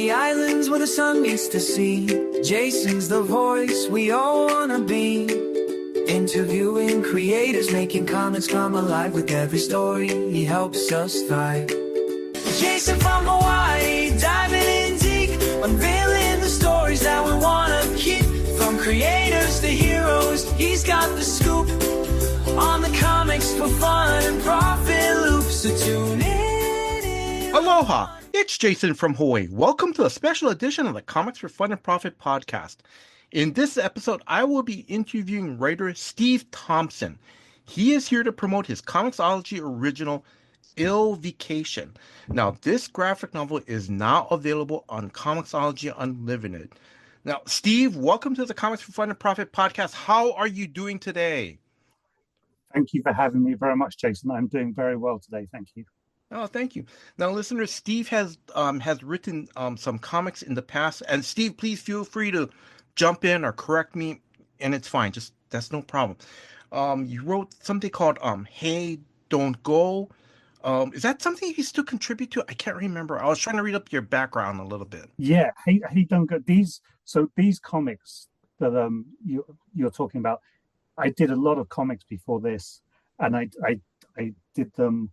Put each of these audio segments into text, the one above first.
the islands where the sun meets the sea. Jason's the voice we all wanna be. Interviewing creators, making comics come alive. With every story, he helps us thrive. Jason from Hawaii, diving in deep, unveiling the stories that we wanna keep. From creators to heroes, he's got the scoop on the comics for fun and profit loops. So tune in. Aloha, it's Jason from Hawaii. Welcome to a special edition of the Comics for Fun and Profit podcast. In this episode, I will be interviewing writer Steve Thompson. He is here to promote his Comixology original, Ill Vacation. Now, this graphic novel is now available on Comixology Unlimited. Now, Steve, welcome to the Comics for Fun and Profit podcast. How are you doing today? Thank you for having me very much, Jason. I'm doing very well today. Thank you. Oh, thank you. Now, listeners, Steve has written some comics in the past, and Steve, please feel free to jump in or correct me, and it's fine. Just that's no problem. You wrote something called "Hey, Don't Go." Is that something you still contribute to? I can't remember. I was trying to read up your background a little bit. Yeah, hey, don't go. These comics that you're talking about, I did a lot of comics before this, and I did them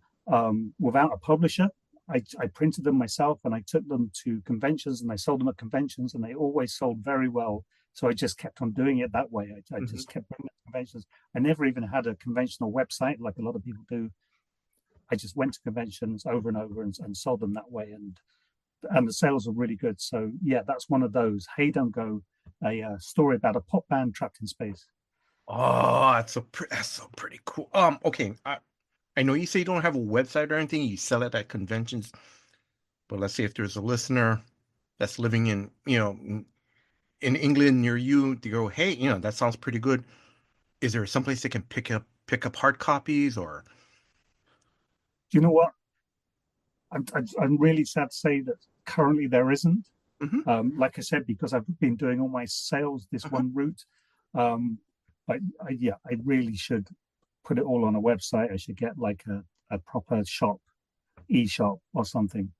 without a publisher. I printed them myself, and I took them to conventions, and I sold them at conventions, and they always sold very well. So I just kept on doing it that way. I just kept bringing it to conventions. I never even had a conventional website like a lot of people do. I just went to conventions over and over and sold them that way, and the sales are really good. So yeah, that's one of those. Hey, Don't Go, a story about a pop band trapped in space. Oh, that's so pretty cool. Okay, I know you say you don't have a website or anything. You sell it at conventions, but let's say if there's a listener that's living in in England near you, they go, hey, that sounds pretty good. Is there someplace they can pick up hard copies or? Do you know what? I'm really sad to say that currently there isn't. Like I said, because I've been doing all my sales this one route. But I really should put it all on a website. I should get like a proper shop, e-shop or something.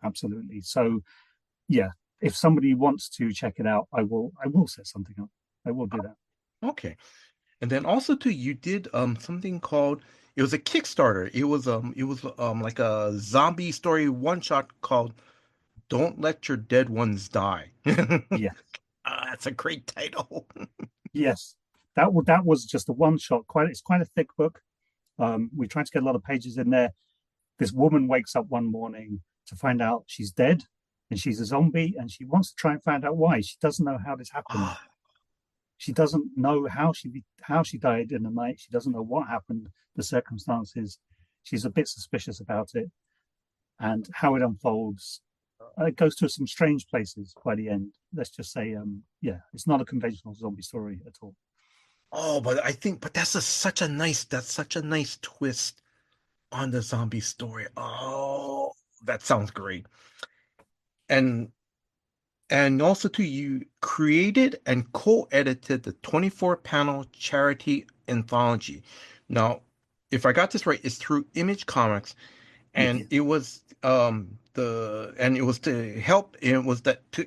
Absolutely. So yeah, if somebody wants to check it out, I will set something up. I will do that. Okay. And then also too, you did something called, it was a Kickstarter. It was like a zombie story one shot called Don't Let Your Dead Ones Die. Yeah. That's a great title. Yes. That was just a one shot. It's quite a thick book. We tried to get a lot of pages in there. This woman wakes up one morning to find out she's dead and she's a zombie, and she wants to try and find out why. She doesn't know how this happened. She doesn't know how she died in the night. She doesn't know what happened, the circumstances. She's a bit suspicious about it, and how it unfolds. It goes to some strange places by the end. Let's just say, it's not a conventional zombie story at all. Oh, but that's such a nice twist on the zombie story. Oh, that sounds great. And also too, you created and co-edited the 24-panel charity anthology. Now, if I got this right, it's through Image Comics, and it was to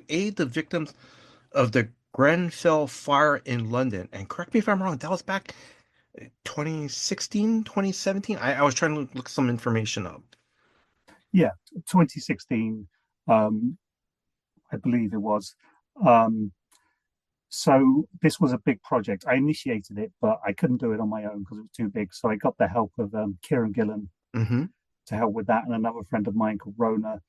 aid the victims of the Grenfell fire in London. And correct me if I'm wrong, that was back 2016, 2017. I was trying to look some information up. Yeah, 2016. I believe it was. So this was a big project. I initiated it, but I couldn't do it on my own because it was too big. So I got the help of Kieran Gillen to help with that, and another friend of mine called Rona.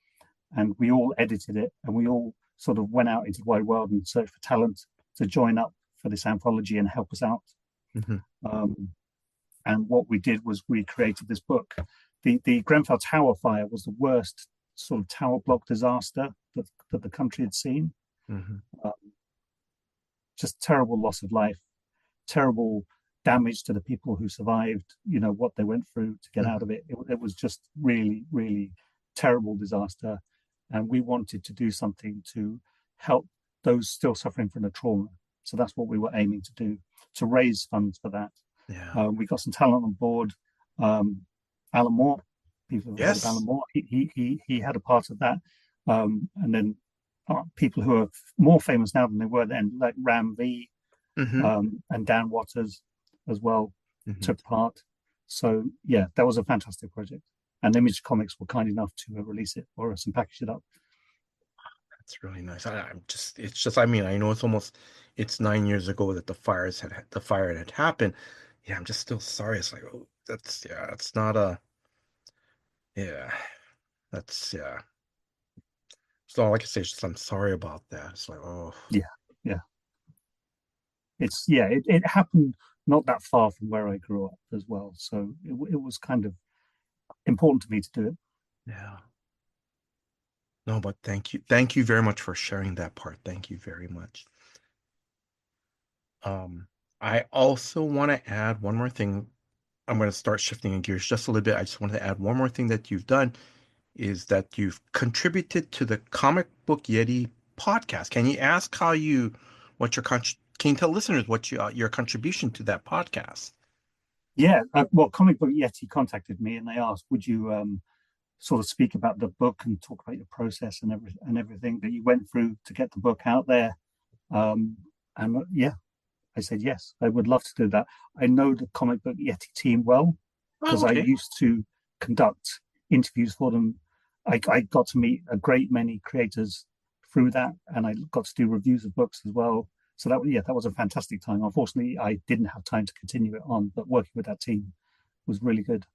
And we all edited it, and we all sort of went out into the wide world and searched for talent to join up for this anthology and help us out. And what we did was we created this book. The Grenfell Tower fire was the worst sort of tower block disaster that the country had seen. Just terrible loss of life, terrible damage to the people who survived, what they went through to get out of it. It was just really, really terrible disaster. And we wanted to do something to help those still suffering from the trauma. So that's what we were aiming to do, to raise funds for that. Yeah. We got some talent on board. Alan Moore, people have heard of Alan Moore. He had a part of that. And then people who are more famous now than they were then, like Ram V, Mm-hmm. and Dan Waters as well Mm-hmm. took part. So yeah, that was a fantastic project. And Image Comics were kind enough to release it for us and package it up. That's really nice. It's just, I mean, I know it's 9 years ago that the fire had happened. Yeah, I'm just still sorry. It's like, oh, it's not yeah, yeah. So like I say, it's just, I'm sorry about that. It's like, oh, Yeah, yeah. It happened not that far from where I grew up as well. So it was kind of important to me to do it. yeah. No, but thank you very much for sharing that part. Thank you very much. Um, I also want to add one more thing. I'm going to start shifting in gears just a little bit. I just wanted to add one more thing that you've done is that you've contributed to the Comic Book Yeti podcast. Can you ask what your can you tell listeners what your contribution to that podcast? Yeah, well, Comic Book Yeti contacted me and they asked, would you sort of speak about the book and talk about your process and everything that you went through to get the book out there? And yeah, I said yes, I would love to do that. I know the Comic Book Yeti team well Oh, because I okay. used to conduct interviews for them. I got to meet a great many creators through that, and I got to do reviews of books as well. So that was a fantastic time. Unfortunately, I didn't have time to continue it on, but working with that team was really good.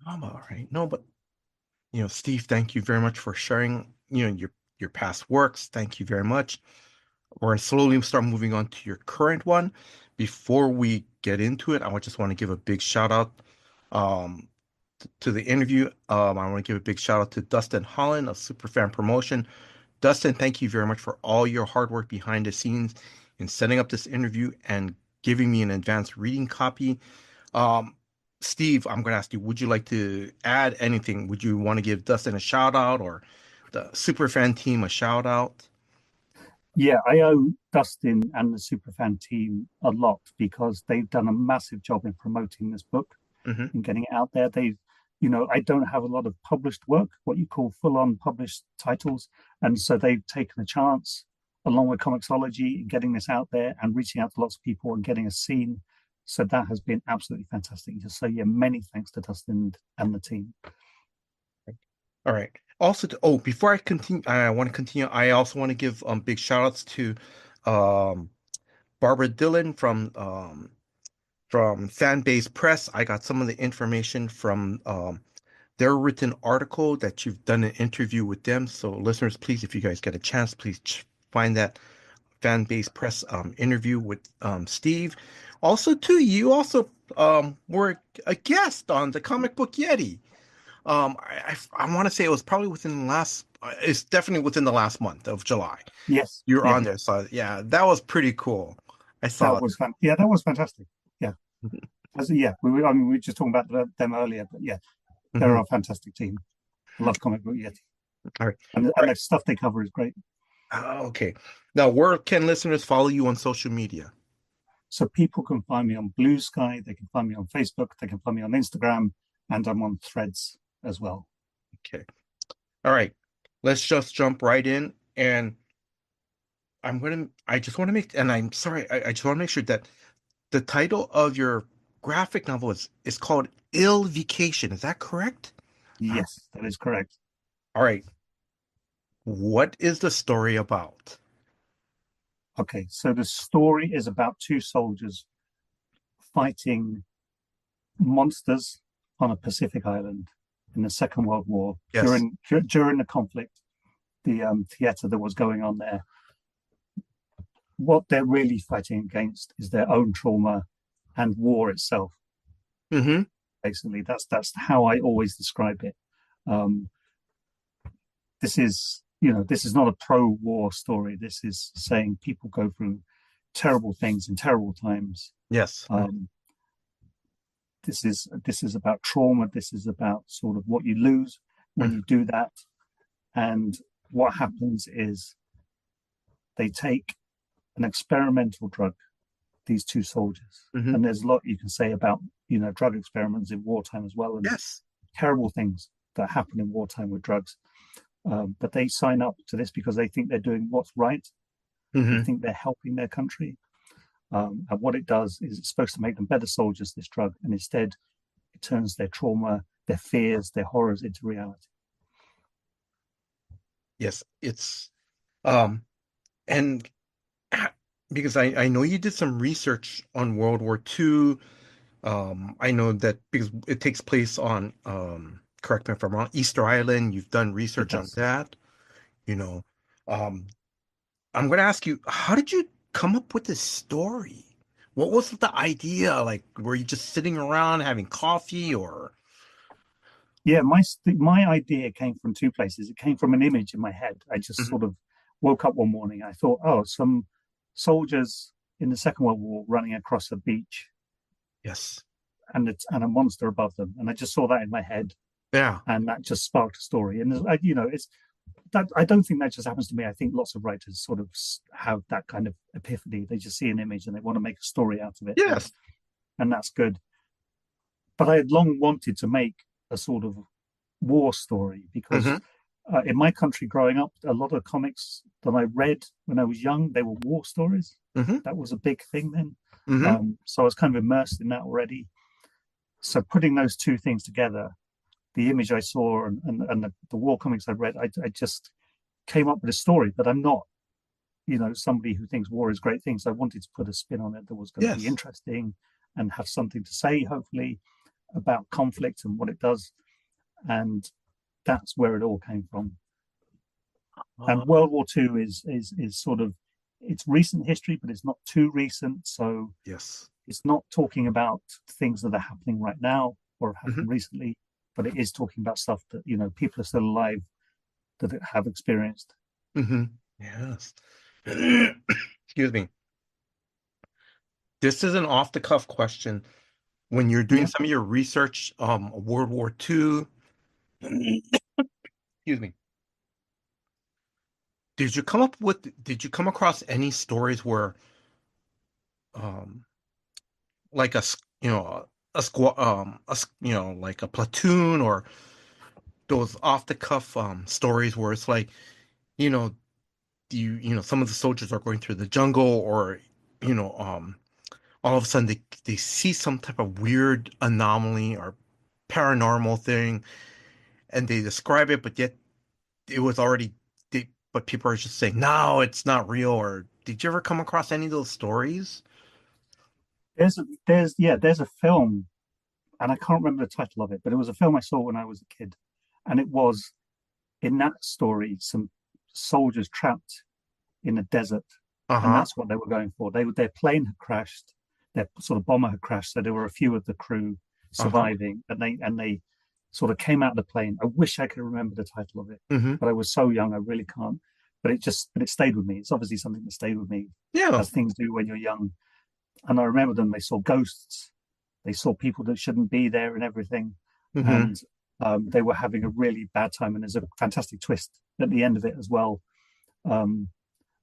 I'm all right. No, but Steve, thank you very much for sharing, your past works. Thank you very much. We're going to slowly start moving on to your current one. Before we get into it, I just want to give a big shout out um, to the interview. I want to give a big shout out to Dustin Holland of Superfan Promotion. Dustin, thank you very much for all your hard work behind the scenes in setting up this interview and giving me an advanced reading copy. Um, Steve, I'm going to ask you, would you like to add anything? Would you want to give Dustin a shout out or the Superfan team a shout out? Yeah, I owe Dustin and the Superfan team a lot because they've done a massive job in promoting this book Hmm. and getting it out there. I don't have a lot of published work, what you call full-on published titles, and so they've taken a chance along with Comixology in getting this out there and reaching out to lots of people and getting a scene. So that has been absolutely fantastic. So yeah, many thanks to Dustin and the team. All right. Also, before I continue, I want to continue. I also want to give big shout outs to um Barbara Dillon from Fanbase Press. I got some of the information from their written article that you've done an interview with them. So listeners, please, if you guys get a chance, please find that Fanbase Press interview with Steve. Also, too, you also were a guest on the Comic Book Yeti. I want to say it was probably within the last. It's definitely within the last month of July. Yes, You're yeah, on there, so yeah, that was pretty cool. I saw that it. was fun. Yeah, that was fantastic. Yeah, yeah, we were just talking about them earlier, but yeah, they're Mhm. a fantastic team. I love Comic Book Yeti, All right, all and right. the stuff they cover is great. Okay. Now, where can listeners follow you on social media? So people can find me on Blue Sky, they can find me on Facebook, they can find me on Instagram, and I'm on Threads as well. Okay. All right. Let's just jump right in, and I just want to make, and I'm sorry, I just want to make sure that the title of your graphic novel is called Ill Vacation. Is that correct? Uh, Yes, that is correct. All right. What is the story about? Okay, so the story is about two soldiers fighting monsters on a Pacific island in the Second World War Yes. during the conflict, the theater that was going on there. What they're really fighting against is their own trauma and war itself. Mm-hmm. Basically, that's how I always describe it. Um, this is not a pro-war story. This is saying people go through terrible things in terrible times. Yes. Um, this is about trauma. This is about sort of what you lose when you do that. And what happens is they take an experimental drug, these two soldiers. Mm-hmm. And there's a lot you can say about, drug experiments in wartime as well, and Yes. terrible things that happen in wartime with drugs. but they sign up to this because they think they're doing what's right. They Hmm. think they're helping their country. And what it does is it's supposed to make them better soldiers, this drug, and instead it turns their trauma, their fears, their horrors into reality. Yes, it's um and because I know you did some research on World War II. I know that because it takes place on correct me if I'm wrong, Easter Island. You've done It research on does. that. You know, um, I'm gonna ask you, how did you come up with this story? What was the idea? Like, were you just sitting around having coffee or? Yeah, my idea came from two places. It came from an image in my head. I just Mhm. sort of woke up one morning. I thought, oh, some soldiers in the Second World War running across a beach, Yes. and a monster above them, and I just saw that in my head, Yeah. and that just sparked a story. And it's that I don't think that just happens to me. I think lots of writers sort of have that kind of epiphany. They just see an image and they want to make a story out of it, Yes. and that's good. But I had long wanted to make a sort of war story because Hmm. in my country growing up, a lot of comics that I read when I was young, they were war stories. Hmm. That was a big thing then. Hmm. So I was kind of immersed in that already. So putting those two things together, the image I saw and the war comics I read, I just came up with a story. But I'm not, somebody who thinks war is a great thing. So I wanted to put a spin on it that was going to be Yes. interesting and have something to say, hopefully, about conflict and what it does. And that's where it all came from. Uh, And World War II is sort of it's recent history, but it's not too recent. So yes. it's not talking about things that are happening right now or have Hmm. happened recently, but it is talking about stuff that people are still alive that have experienced. Hmm. Yes. Excuse me. This is an off the cuff question. When you're doing Yeah, some of your research, World War II, excuse me, did you come across any stories where, um, like a squad, like a platoon or those off the cuff, stories where it's like, you know, some of the soldiers are going through the jungle or, you know, all of a sudden they see some type of weird anomaly or paranormal thing and they describe it, but yet it was already, but people are just saying, no, it's not real. Or did you ever come across any of those stories? there's a film, and I can't remember the title of it, but it was a film I saw when I was a kid, and it was in that story some soldiers trapped in a desert, and Uh-huh. that's what they were going for. Their plane had crashed, their sort of bomber had crashed, so there were a few of the crew Uh-huh. surviving, and they sort of came out of the plane. I wish I could remember the title of it, Hmm. but I was so young, I really can't. But it stayed with me. It's obviously something that stayed with me, Yeah. as things do when you're young. And I remember them. They saw ghosts. They saw people that shouldn't be there and everything. Hmm. And they were having a really bad time. And there's a fantastic twist at the end of it as well, um,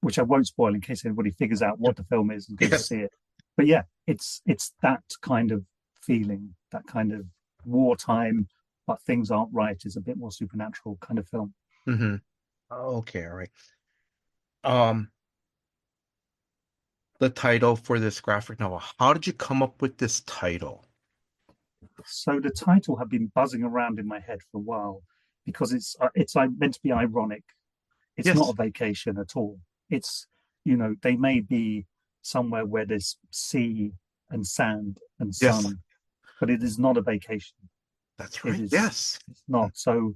which I won't spoil in case anybody figures out what the film is and goes to Yes. see it. But yeah, it's that kind of feeling, that kind of wartime, but things aren't right is a bit more supernatural kind of film. Hmm. Okay, all right. Um, the title for this graphic novel. How did you come up with this title? So the title had been buzzing around in my head for a while because it's meant to be ironic. It's not a Yes. vacation at all. It's they may be somewhere where there's sea and sand and Yes. sun, but it is not a vacation. That's It right. is Yes. it's not. So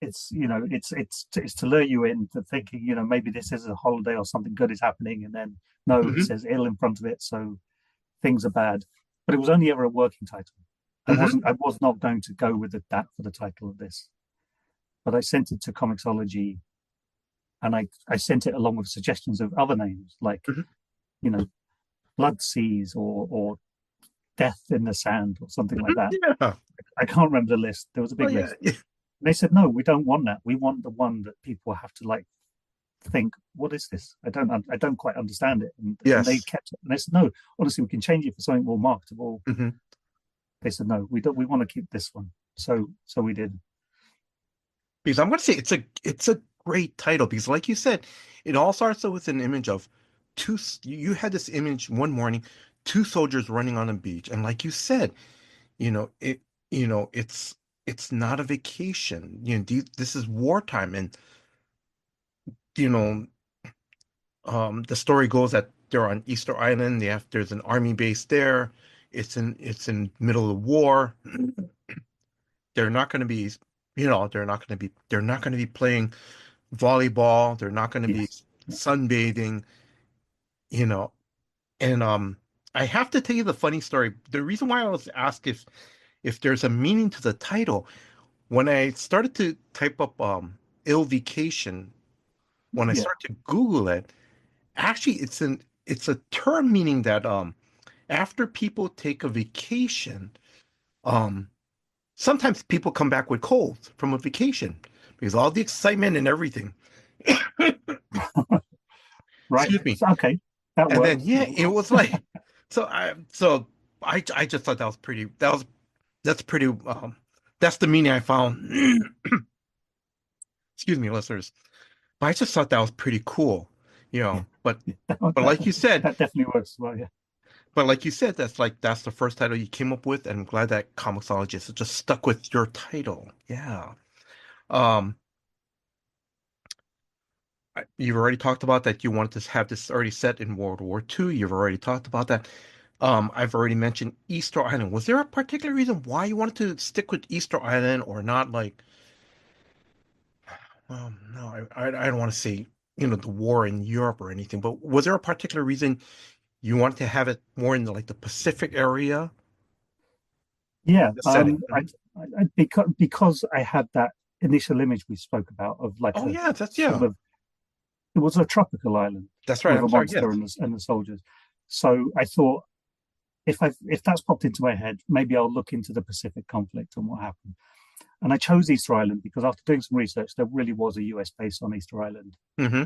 it's to lure you into thinking maybe this is a holiday or something good is happening, and then no, it Hmm. says ill in front of it, so things are bad. But it was only ever a working title. Hmm. I was not going to go with that for the title of this, but I sent it to Comixology, and I sent it along with suggestions of other names like Hmm. you know Blood Seas or Death in the Sand or something like that. Yeah. I can't remember the list. There was a Oh, big yeah. list. And they said no, we don't want that. We want the one that people have to like think, what is this? I don't quite understand it. And they Yes. kept it. And they said no, honestly, we can change it for something more marketable. Hmm. They said no, we don't. We want to keep this one. So we did. Because I'm going to say it's a great title because, like you said, it all starts with an image of two. You had this image one morning, two soldiers running on a beach, and like you said, you know it. It's not a vacation. This is wartime, and you know, the story goes that they're on Easter Island. There's an army base there. It's in middle of war. They're not going to be, they're not going to be playing volleyball. They're not going to be Yes. Yeah. sunbathing, you know. And I have to tell you the funny story. The reason why I was asked if there's a meaning to the title, when I started to type up ill vacation, when I Yeah. started to Google it, actually it's a term meaning that after people take a vacation, um sometimes people come back with colds from a vacation because all the excitement and everything. Right. Excuse me. So, okay, that And then works. yeah, it was like so I just thought that was pretty that's pretty that's the meaning I found. Excuse me, listeners. But I just thought that was pretty cool, you Yeah. know. Yeah. But like you said, That definitely works well. Yeah. that's the first title you came up with, and I'm glad that Comixologist just stuck with your title. Yeah. Um you've already talked about that you wanted to have this already set in World War II. You've already talked about that. I've already mentioned Easter Island. Was there a particular reason why you wanted to stick with Easter Island or not like, no, I don't want to say, the war in Europe or anything, but was there a particular reason you wanted to have it more in the Pacific area, Yeah. the setting? Because I had that initial image we spoke about of like Oh a yeah, sort of, it was a tropical island that's right. with I'm a sorry. monster Yes. and the soldiers. So I thought if that's popped into my head, maybe I'll look into the Pacific conflict and what happened. And I chose Easter Island because after doing some research, there really was a US base on Easter Island. Mm-hmm.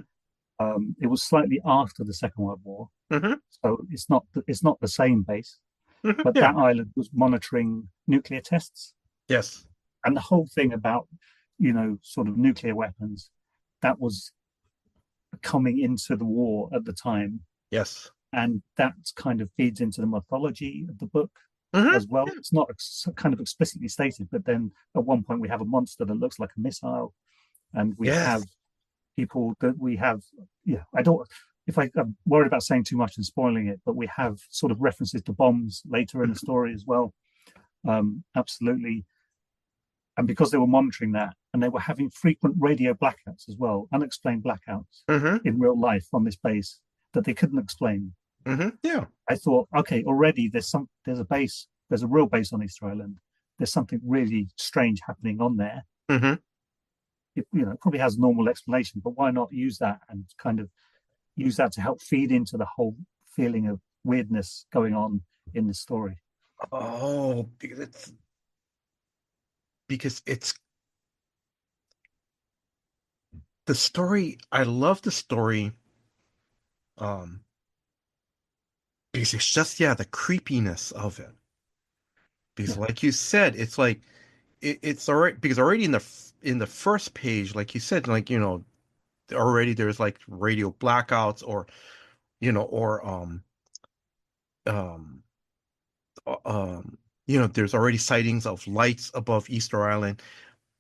It was slightly after the Second World War, Mm-hmm. so it's not the same base, Mm-hmm. but Yeah. that island was monitoring nuclear tests, Yes. and the whole thing about sort of nuclear weapons that was coming into the war at the time, Yes. and that kind of feeds into the mythology of the book Mm-hmm. as well. It's not kind of explicitly stated, but then at one point we have a monster that looks like a missile, and we have Yes. people that we have. Yeah, I don't. If I'm worried about saying too much and spoiling it, but we have sort of references to bombs later in the story as well. Absolutely, and because they were monitoring that, and they were having frequent radio blackouts as well, unexplained blackouts Mm-hmm. in real life on this base that they couldn't explain. Mm-hmm. Yeah. I thought, okay, already there's a base, there's a real base on Easter Island. There's something really strange happening on there. Mm-hmm. It probably has a normal explanation, but why not use that and kind of use that to help feed into the whole feeling of weirdness going on in the story? Oh, because it's the story. I love the story. Um, because it's just the creepiness of it. Because Yeah, like you said, it's like it's already because already in the first page, like you said, like already there's like radio blackouts or um um there's already sightings of lights above Easter Island.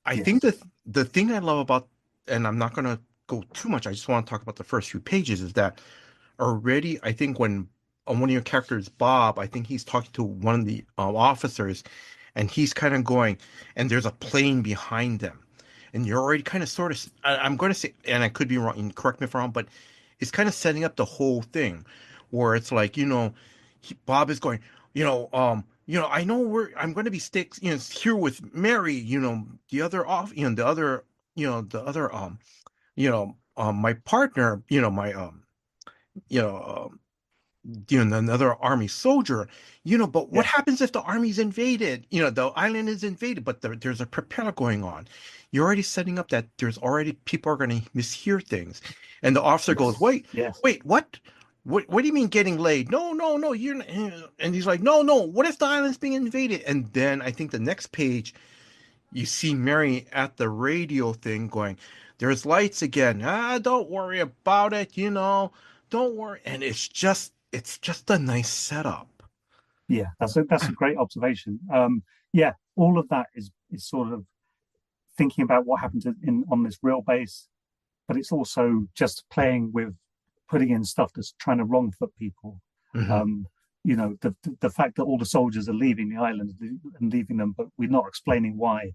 I think yes, that the thing I love about, and I'm not gonna go too much, I just want to talk about the first few pages, is that already I think when on one of your characters, Bob, I think he's talking to one of the officers, and he's kind of going, and there's a plane behind them, and you're already kind of sort of, I'm going to say, and I could be wrong, and correct me if I'm wrong, but it's kind of setting up the whole thing, where it's like Bob is going, I know I'm going to be sticks, here with Mary, the other off, the other my partner, my you know um, another army soldier, but what yes, happens if the army's invaded? The island is invaded, but there's a propeller going on. You're already setting up that there's already people are going to mishear things. And the officer goes, yes, wait, yes, wait, what? What do you mean getting laid? No, no, no, you're not. And he's like, no, no, what if the island's being invaded? And then I think the next page, you see Mary at the radio thing going, "There's lights again. Ah, don't worry about it, don't worry." And it's just a nice setup. Yeah, that's a great observation. Yeah, all of that is sort of thinking about what happened in on this real base, but it's also just playing with putting in stuff that's trying to wrong foot people. Hmm. Um, the fact that all the soldiers are leaving the island and leaving them, but we're not explaining why.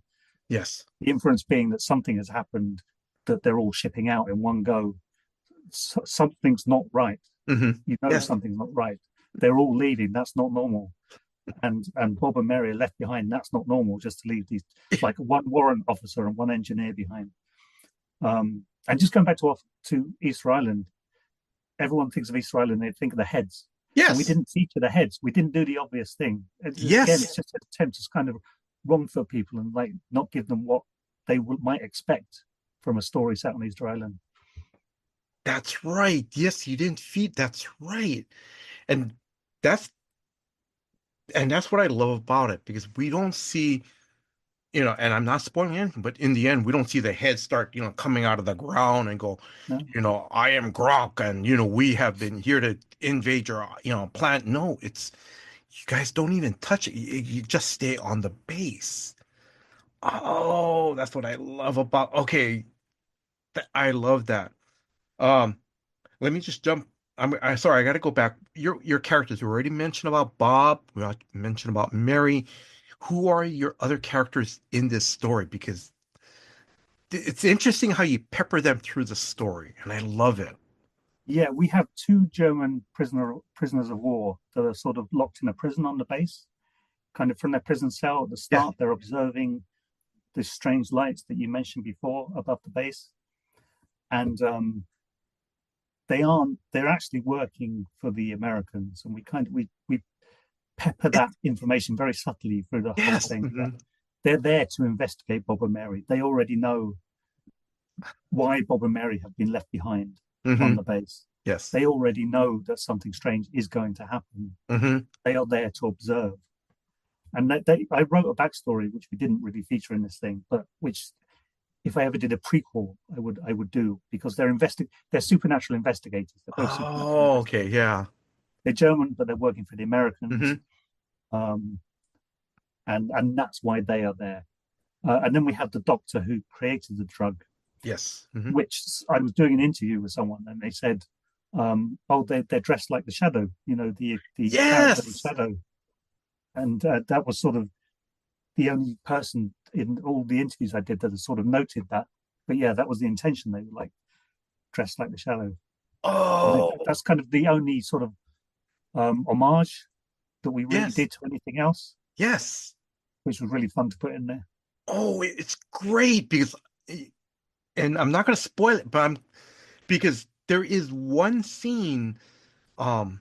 Yes. The inference being that something has happened, that they're all shipping out in one go. Something's not right. Hmm. You know Yes. something's not right. They're all leaving. That's not normal. And Bob and Mary are left behind. That's not normal. Just to leave these like one warrant officer and one engineer behind. And just going back to Easter Island, everyone thinks of Easter Island, they think of the heads, and we Yes. didn't feature the heads. We didn't do the obvious thing. Again, it's Yes. just an attempt to kind of wrong for people and like not give them what they might expect from a story set on Easter Island. That's right. Yes, you didn't feed. That's right. And that's that's what I love about it because we don't see, and I'm not spoiling anything, but in the end, we don't see the head start, coming out of the ground and go, No, I am Grok and, we have been here to invade your, planet. No, you guys don't even touch it. You just stay on the base. Oh, that's what I love about, okay. I love that. Um, Let me just jump. I sorry, I got to go back. Your characters. We already mentioned about Bob. We already mentioned about Mary. Who are your other characters in this story? Because it's interesting how you pepper them through the story, and I love it. yeah, we have two German prisoners of war that are sort of locked in a prison on the base, kind of from their prison cell at the Yes. start. They're observing the strange lights that you mentioned before above the base, and they're actually working for the Americans, and we pepper It, that information very subtly through the whole yes. thing that Hmm. they're there to investigate Bob and Mary. They already know why Bob and Mary have been left behind on Hmm. the base. Yes. They already know that something strange is going to happen. Hmm. They are there to observe. And I wrote a backstory which we didn't really feature in this thing, but which if I ever did a prequel, I would do because they're supernatural investigators. They're both supernatural Oh, okay. investigators. Yeah. They're German, but they're working for the Americans, Hmm. um, and that's why they are there. And then we have the doctor who created the drug, Yes. Hmm. which I was doing an interview with someone, and they said, "Oh, they're dressed like the Shadow, the character the Yes. Shadow," and that was sort of the only person in all the interviews I did that sort of noted that. But yeah, that was the intention. They were like dressed like the Shadow, and Oh, that's kind of the only sort of homage that we really yes. did to anything else, Yes. which was really fun to put in there. Oh, it's great because, and I'm not going to spoil it, but because there is one scene, um,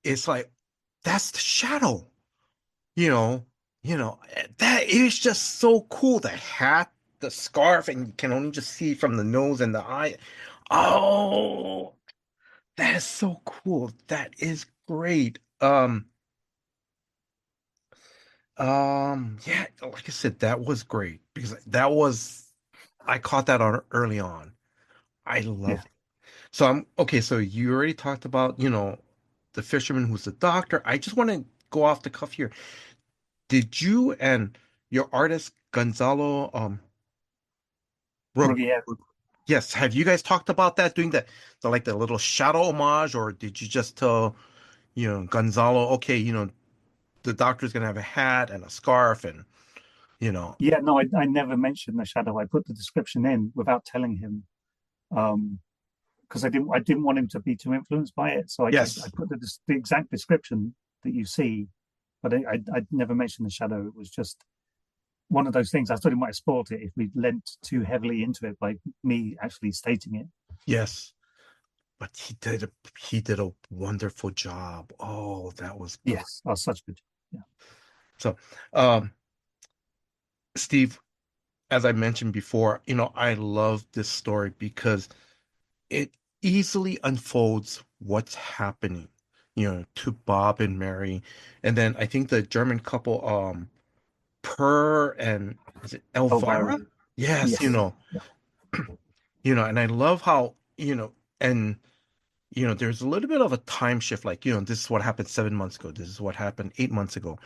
it's like that's the shadow, you know, that is just so cool. The hat, the scarf, and you can only just see from the nose and the eye. Oh, that is so cool. That is great. Yeah, like I said, that was great because I caught that on early on. I Yeah, loved. So I'm okay. So you already talked about, the fisherman who's the doctor. I just want to go off the cuff here. Did you and your artist Gonzalo Rug, yeah, yes, have you guys talked about that doing the like the little shadow homage, or did you just tell, Gonzalo, okay, the doctor's gonna have a hat and a scarf and you know, yeah. No, I never mentioned the Shadow. I put the description in without telling him. Because I didn't want him to be too influenced by it. So I yes, put the exact description that you see, but I never mentioned the shadow. It was just one of those things. I thought it might have spoiled it if we lent too heavily into it by me actually stating it. yes. But he did a wonderful job. Oh, that was great. Yes, that's such good. Yeah, So, um, Steve, as I mentioned before, I love this story because it easily unfolds what's happening, to Bob and Mary. And then I think the German couple, Per and is it Elvira. Elvira? Yes, Yes. and I love how, and there's a little bit of a time shift, like, this is what happened 7 months ago, this is what happened 8 months ago.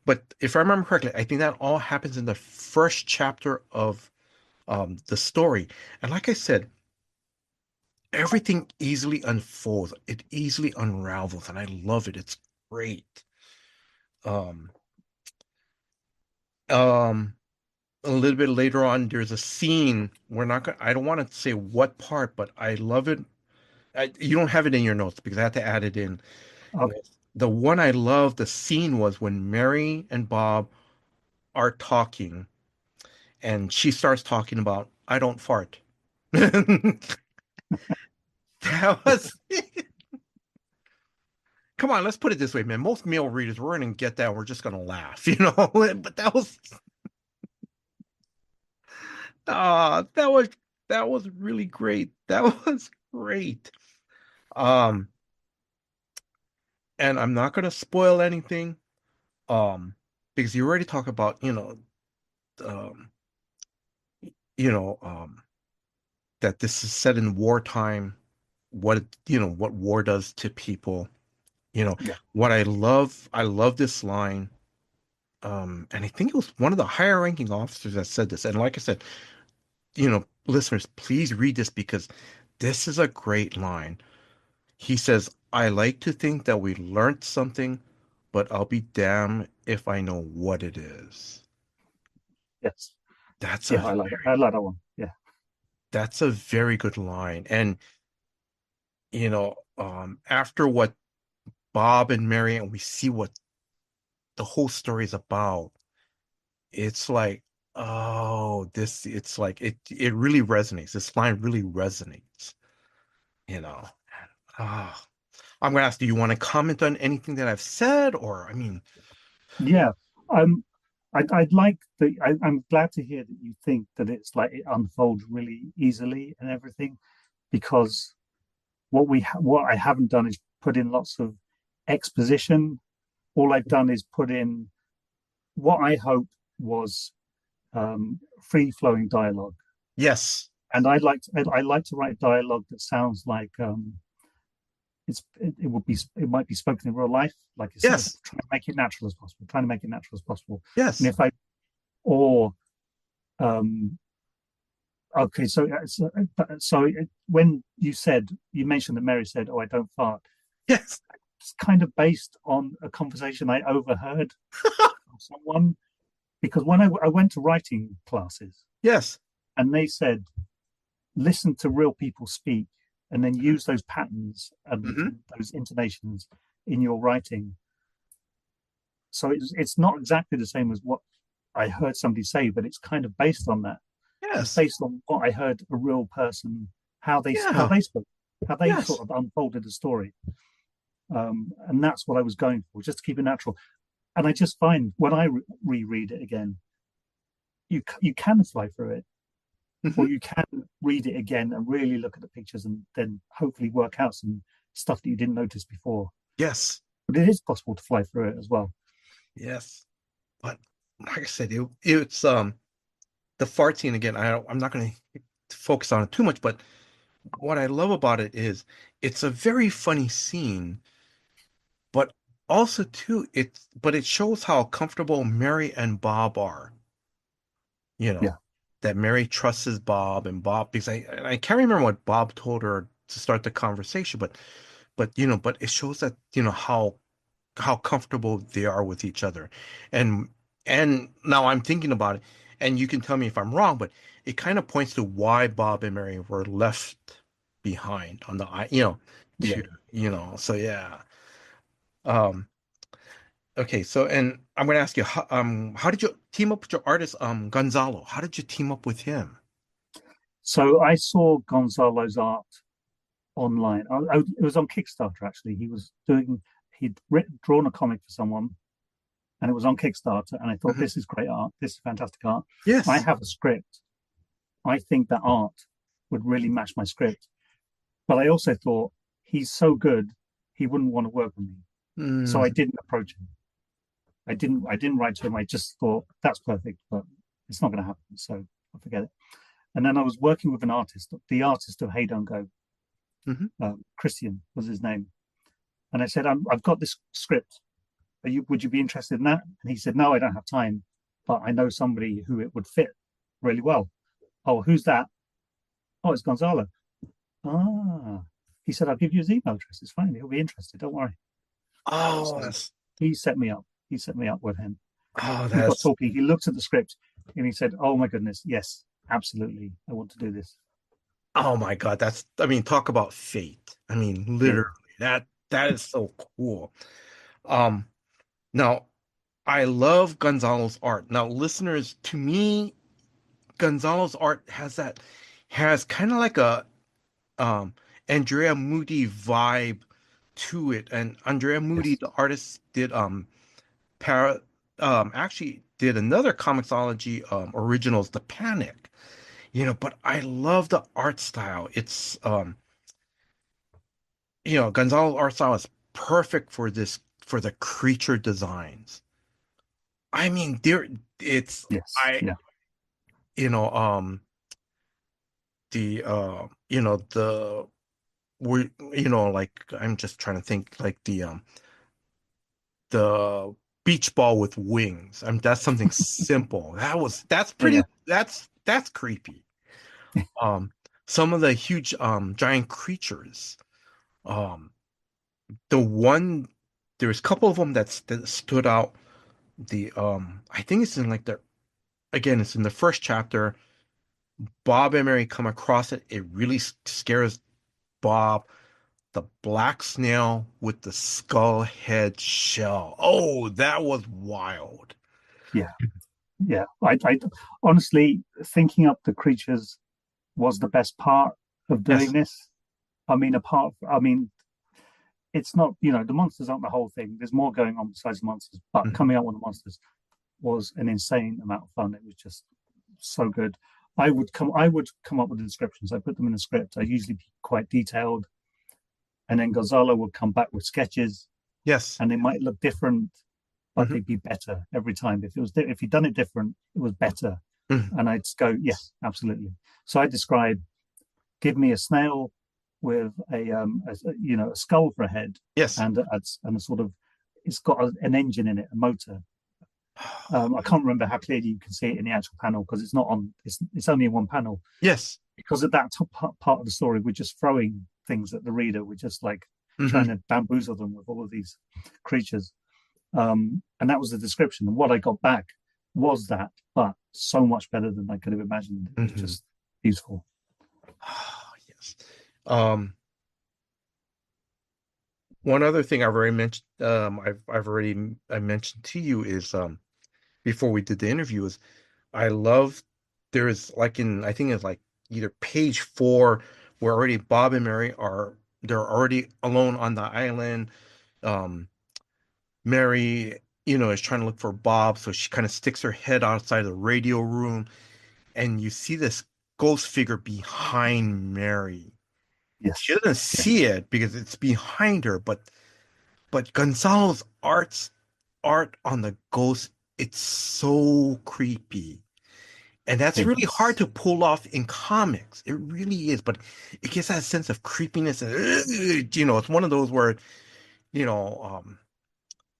But if I remember correctly, I think that all happens in the first chapter of the story. And like I said, everything easily unfolds, it easily unravels, and I love it. It's great. Um, um, a little bit later on, there's a scene. I don't want to say what part, but I love it. You don't have it in your notes because I had to add it in. Okay. The one I love, the scene was when Mary and Bob are talking, and she starts talking about, I don't fart. That was, come on, let's put it this way, man. Most male readers, we're going to get that and we're just going to laugh, But that was, that was really great. That was great. Um, and I'm not going to spoil anything, um, because you already talk about, um, you know, um, that this is set in wartime, what war does to people. Yeah. What I love this line. And I think it was one of the higher ranking officers that said this. And like I said, listeners, please read this because this is a great line. He says, I like to think that we learned something, but I'll be damned if I know what it is. Yes. That's Yeah. a I like that. I like that one. Yeah. that's a very good line. And after what Bob and Mary and we see what the whole story is about, it's like, oh, it's like it really resonates. This line really resonates, you know. Ah, I'm gonna ask, do you want to comment on anything that I've said? Or I mean, Yeah. Um, I'd like I'm glad to hear that you think that it's like it unfolds really easily and everything, because what I haven't done is put in lots of exposition. All I've done is put in what I hope was free flowing dialogue, yes, and I like to write dialogue that sounds like it might be spoken in real life, like I said, yes, trying to make it natural as possible, trying to make it natural as possible. And yes, if I or um okay, when you mentioned that Mary said, "Oh, I don't fart," yes, it's kind of based on a conversation I overheard from someone, because when I went to writing classes yes. and they said, listen to real people speak and then use those patterns and Hmm. those intonations in your writing. So it's not exactly the same as what I heard somebody say, but it's kind of based on that. It's Yes, based on what I heard a real person, how yeah, they spoke, how they sort yes. of unfolded the story, and that's what I was going for, just to keep it natural. And I just find when I reread it again, you can fly through it, or Hmm. you can read it again and really look at the pictures and then hopefully work out some stuff that you didn't notice before. Yes, But it is possible to fly through it as well. yes. But like I said, it's the fart scene again. I'm not going to focus on it too much, but what I love about it is it's a very funny scene, but also too it shows how comfortable Mary and Bob are, you know, Yeah, that Mary trusts Bob and Bob, because I can't remember what Bob told her to start the conversation, but it shows that, how comfortable they are with each other. And now I'm thinking about it, and you can tell me if I'm wrong, but it kind of points to why Bob and Mary were left behind on the yeah. to so yeah. Um okay, so and I'm gonna ask you, how did you team up with your artist, Gonzalo? How did you team up with him? So I saw Gonzalo's art online. It was on Kickstarter actually. Drawn a comic for someone, and it was on Kickstarter. And I thought, Mhm. this is great art. This is fantastic art. I Yes. have a script. I think that art would really match my script. But I also thought he's so good, he wouldn't want to work with me. So I Mm, didn't approach him. I didn't write to him. I just thought that's perfect, but it's not going to happen, so I forget it. And then I was working with an artist, the artist of Hey Don't Go, Hmm. Christian was his name, and I said, I've got this script. Would you be interested in that? And he said, no, I don't have time, but I know somebody who it would fit really well. Oh, who's that? Oh, it's Gonzalo. Ah, he said, I'll give you his email address. It's fine. He'll be interested. Don't worry. Oh, So he set me up. He set me up with him. We got that's talking. He looked at the script and he said, oh my goodness, yes, absolutely. I want to do this. oh my God, that's I mean, talk about fate. I mean, Yeah. literally, that is so cool. Um, Now I love Gonzalo's art. Now, listeners, to me, Gonzalo's art has kind of like a um Andrea Moody vibe to it. And Andrea Moody, Yes. the artist, did para actually did another Comixology originals, The Panic. But I love the art style. It's Gonzalo's art style is perfect for the creature designs. I mean, it's Yes. I Yeah. you know the we like I'm just trying to think like the beach ball with wings. That's something simple. That's Oh, pretty yeah. that's creepy. Um some of the huge giant creatures. Um the one There's a couple of them that stood out. The I think it's in like the again it's in the first chapter. Bob and Mary come across it. It really scares Bob. The black snail with the skull head shell. Oh, that was wild. Yeah. Yeah. I honestly, thinking up the creatures was the best part of doing Yes. this. I mean, it's not, the monsters aren't the whole thing. There's more going on besides the monsters, but Mhm. coming up with the monsters was an insane amount of fun. It was just so good. I would come up with the descriptions. I put them in the script. I usually be quite detailed, and then Gonzalo would come back with sketches, Yes. and they might look different, but Hmm. they'd be better every time. If he'd done it different, it was better, Hmm. and I'd go, yes, absolutely. So I describe, give me a snail with a skull for a head, Yes. and a sort of, it's got an engine in it, a motor. I can't remember how clearly you can see it in the actual panel because it's not on. It's only in one panel. Yes. Because at that top part of the story, we're just throwing things at the reader. We're just like Hmm. trying to bamboozle them with all of these creatures. And that was the description. And what I got back was that, but so much better than I could have imagined. It was Hmm. just beautiful. Yes. Um, One other thing I've already mentioned, I mentioned to you is before we did the interview is I love there is like in I think it's like either page 4 where already Bob and Mary they're already alone on the island. Um, Mary, is trying to look for Bob, so she kind of sticks her head outside the radio room, and you see this ghost figure behind Mary. She Yes. doesn't Yeah. see it because it's behind her, but Gonzalo's art on the ghost, it's so creepy. And that's really hard It's to pull off in comics. It really is, but it gives that sense of creepiness and it's one of those where, you know, um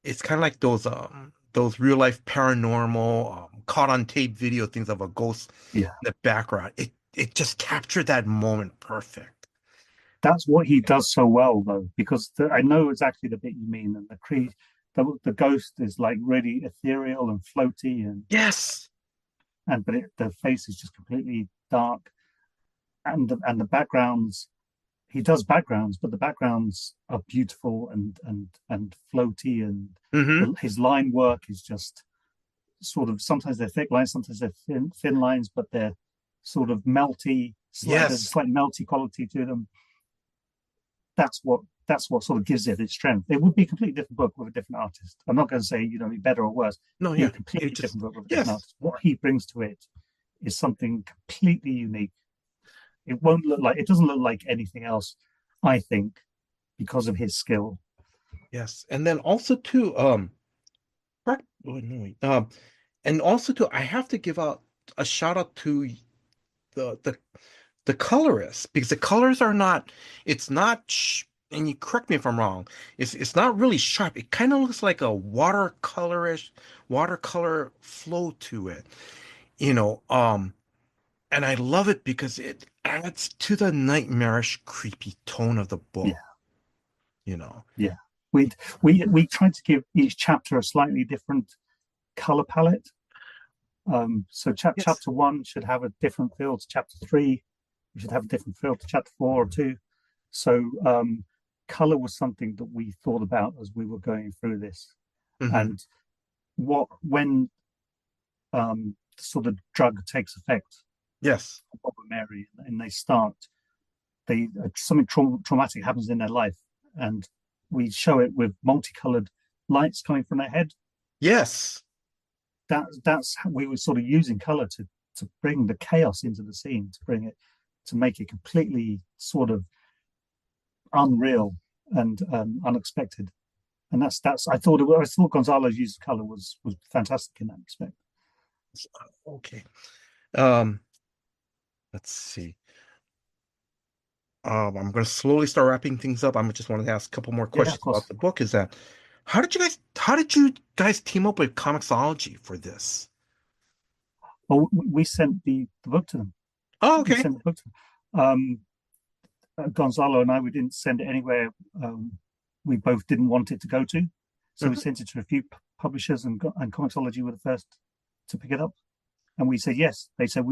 it's kind of like those real life paranormal caught on tape video things of a ghost yeah. in the background. It just captured that moment perfect. That's what he does so well, though, because I know exactly the bit you mean. And the ghost is like really ethereal and floaty, Yes. but the face is just completely dark, and the backgrounds, he does backgrounds, but the backgrounds are beautiful and floaty, and Hmm. his line work is just sort of, sometimes they're thick lines, sometimes they're thin lines, but they're sort of melty, there's a Yes. slight melty quality to them. That's what sort of gives it its strength. It would be a completely different book with a different artist. I'm not going to say, be better or worse. No, Be a yeah. It completely just different book with a different yes. artist. What he brings to it is something completely unique. It doesn't look like anything else, I think, because of his skill. Yes. And then also too, correct. Oh, no, and also too, I have to give out a shout out to the the the colorist because the colors are not. It's not. And you correct me if I'm wrong. It's not really sharp. It kind of looks like a watercolor flow to it. You know, and I love it because it adds to the nightmarish, creepy tone of the book. Yeah, You know. yeah. We tried to give each chapter a slightly different color palette. So Yes. chapter one should have a different feel to chapter three. We should have a different feel to chapter four or two. So color was something that we thought about as we were going through this. Hmm. And when sort of drug takes effect Yes. for Bob and Mary, and they something traumatic happens in their life, and we show it with multicolored lights coming from their head. Yes. That's how we were sort of using color to bring the chaos into the scene, to make it completely sort of unreal and unexpected. And that's I thought Gonzalo's use of color was fantastic in that respect. Okay. Um, let's see. I'm going to slowly start wrapping things up. I just wanted to ask a couple more Yeah, of questions about course. the book. Is that how did you guys team up with Comixology for this? Well, we sent the book to them. Oh, We okay. sent the book to them. Gonzalo and I, we didn't send it anywhere we both didn't want it to go to. So we Hmm. sent it to a few publishers, and Comixology were the first to pick it up. And we said yes. They said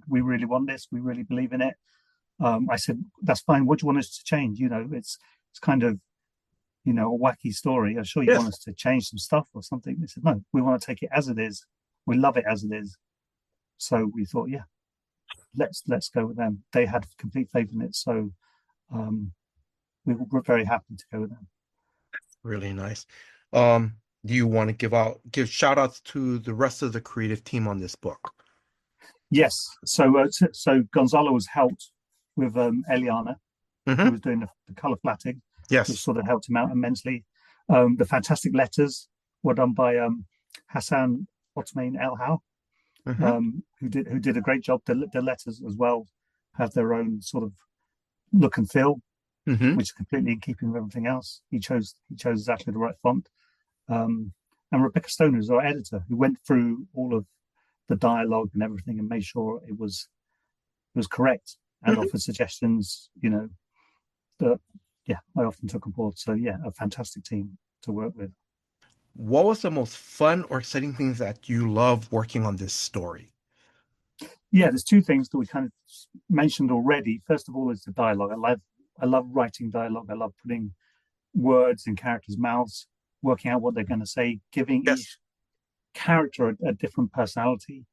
we really want this. We really believe in it. I said that's fine. What do you want us to change? It's kind of a wacky story. I'm sure you want Yes. us to change some stuff or something. They said no. We want to take it as it is. We love it as it is. So we thought, yeah, let's go with them. They had complete faith in it. So um, we were very happy to go with them. Really nice. Um, do you want to give shout outs to the rest of the creative team on this book? Yes. So Gonzalo was helped with Eliana, who Hmm. was doing the color flatting, which Yes. sort of helped him out immensely. The fantastic letters were done by Hassan Ottoman El How, Hmm. who did a great job. The letters as well have their own sort of look and feel, Hmm. which is completely in keeping with everything else. He chose exactly the right font. Um, and Rebecca Stoner is our editor, who went through all of the dialogue and everything and made sure it was correct and Hmm. offered suggestions. That yeah, I often took on board. So yeah, a fantastic team to work with. What was the most fun or exciting things that you love working on this story? Yeah, there's two things that we kind of mentioned already. First of all, is the dialogue. I love writing dialogue. I love putting words in characters' mouths, working out what they're going to say, giving Yes. each character a different personality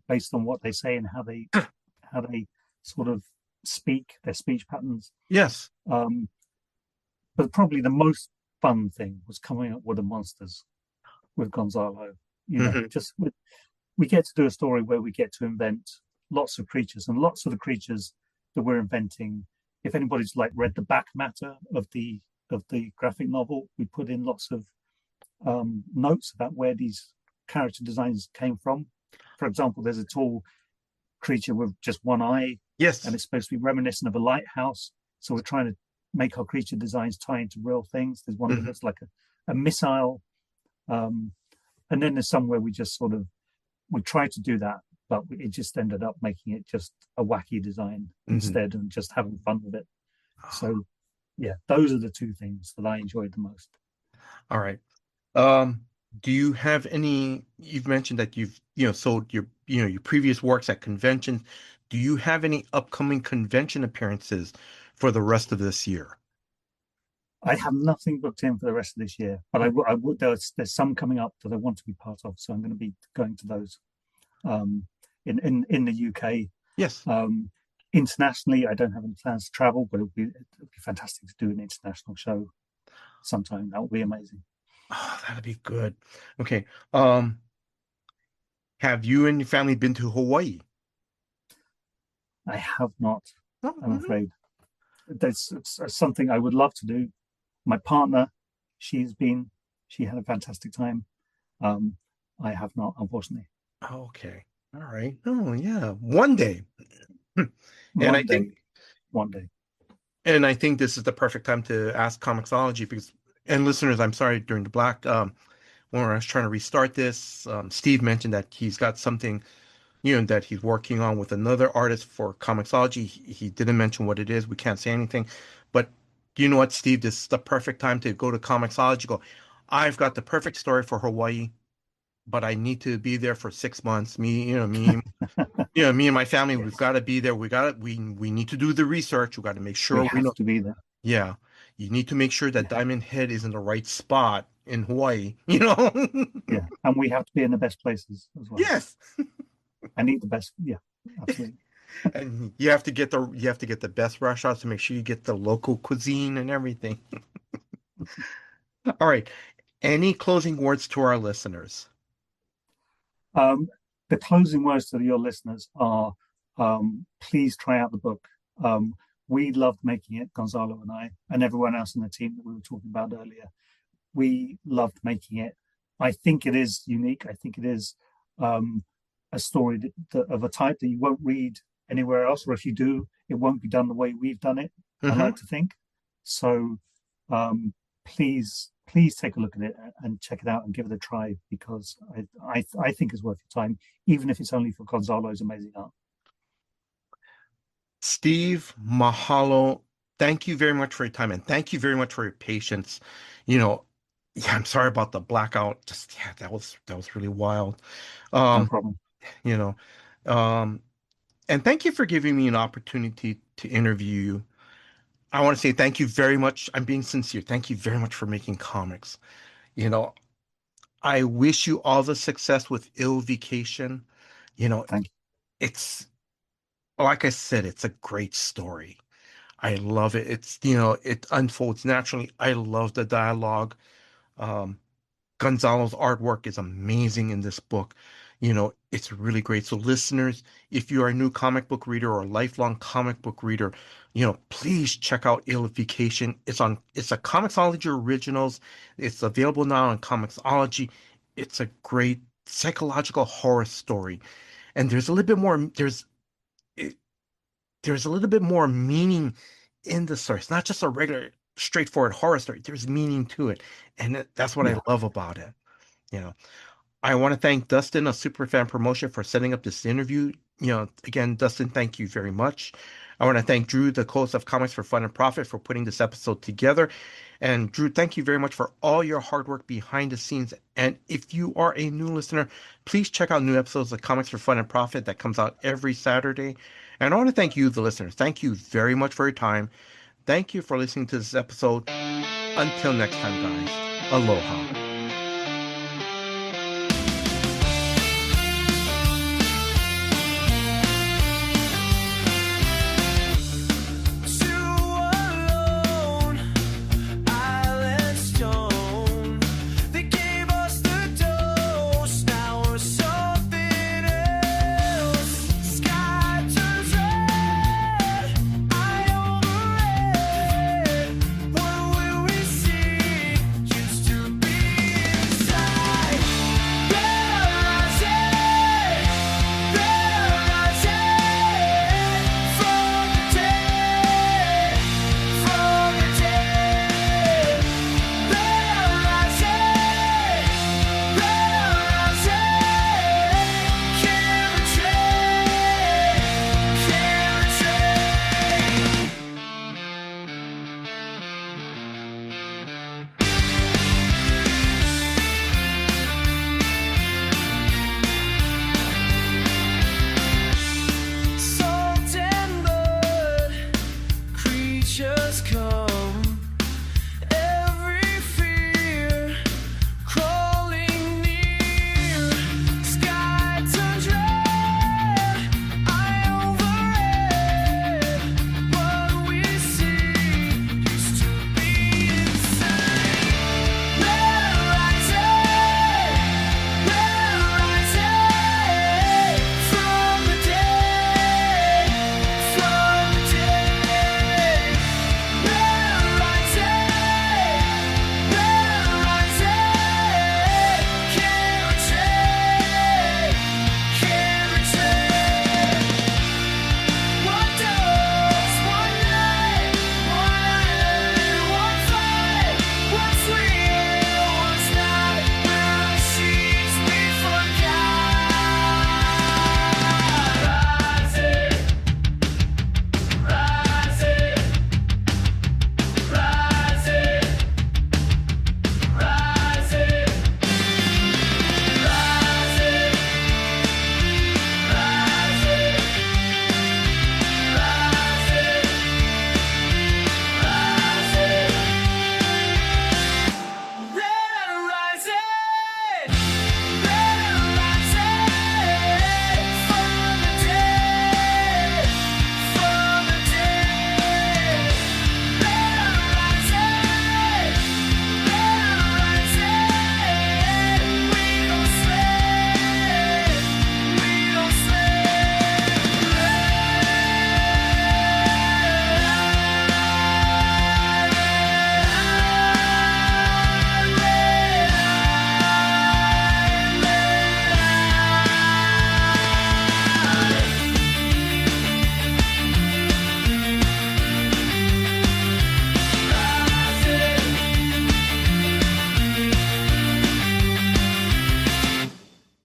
based on what they say and how they sort of speak, their speech patterns. Yes. Um, but probably the most fun thing was coming up with the monsters with Gonzalo. Hmm. Just we get to do a story where we get to invent lots of creatures, and lots of the creatures that we're inventing. If anybody's like read the back matter of the graphic novel, we put in lots of notes about where these character designs came from. For example, there's a tall creature with just one eye, and Yes. it's supposed to be reminiscent of a lighthouse. So we're trying to make our creature designs tie into real things. There's one Hmm. that's like a missile, um, and then there's somewhere we tried to do that, but it just ended up making it just a wacky design Hmm. instead, and just having fun with it. So yeah, those are the two things that I enjoyed the most. All right. Um, do you have any, you've mentioned that you've sold your previous works at conventions. Do you have any upcoming convention appearances for the rest of this year? I have nothing booked in for the rest of this year, but I would there's some coming up that I want to be part of, so I'm going to be going to those um, in the UK. Yes. Um, Internationally, I don't have any plans to travel, but it'd be fantastic to do an international show sometime. That would be amazing. Oh, that'd be good. Okay. Um, have you and your family been to Hawaii? I have not, Oh, I'm mhm. afraid. It's something I would love to do. My partner, she's been, she had a fantastic time. Um, I have not, unfortunately. Okay. All right. Oh, yeah. One day. And I One think day, one day. and I think this is the perfect time to ask Comixology because and listeners, I'm sorry during the black when I was trying to restart this, Steve mentioned that he's got something, that he's working on with another artist for Comixology. He didn't mention what it is. We can't say anything. But you know what, Steve? This is the perfect time to go to Comixology. Go, I've got the perfect story for Hawaii, but I need to be there for 6 months. Me and my family, we've Yes, got to be there. We need to do the research. We got to make we sure we have know. to be there. Yeah, you need to make sure that Yeah, Diamond Head is in the right spot in Hawaii, you know? yeah, and we have to be in the best places as well. Yes. I need the best. Yeah, absolutely. And you have to get the best restaurants to make sure you get the local cuisine and everything. All right. Any closing words to our listeners? Um, the closing words to your listeners are please try out the book. Um, we loved making it, Gonzalo and I, and everyone else in the team that we were talking about earlier. We loved making it. I think it is unique. I think it is a story of a type that you won't read anywhere else, or if you do, it won't be done the way we've done it. I Hmm. like to think so. Please take a look at it and check it out and give it a try because I think it's worth your time, even if it's only for Gonzalo's amazing art. Steve, mahalo. Thank you very much for your time and thank you very much for your patience. You know, yeah, I'm sorry about the blackout. Just yeah, that was really wild. No Um, problem. you know, um, and thank you for giving me an opportunity to interview you. I want to say thank you very much. I'm being sincere. Thank you very much for making comics. You know, I wish you all the success with Ill Vacation. You know, Thank you. it's like I said, it's a great story. I love it. It unfolds naturally. I love the dialogue. Um, Gonzalo's artwork is amazing in this book. It's really great. So, listeners, if you are a new comic book reader or a lifelong comic book reader, please check out Vacation. It's a Comixology Originals. It's available now on Comixology. It's a great psychological horror story. And there's a little bit more, it, there's a little bit more meaning in the story. It's not just a regular, straightforward horror story. There's meaning to it. And that's what I Yeah, love about it. You know, I want to thank Dustin of Superfan Promotion for setting up this interview. Again, Dustin, thank you very much. I want to thank Drew, the host of Comics for Fun and Profit, for putting this episode together. And Drew, thank you very much for all your hard work behind the scenes. And if you are a new listener, please check out new episodes of Comics for Fun and Profit that comes out every Saturday. And I want to thank you, the listeners. Thank you very much for your time. Thank you for listening to this episode. Until next time, guys. Aloha.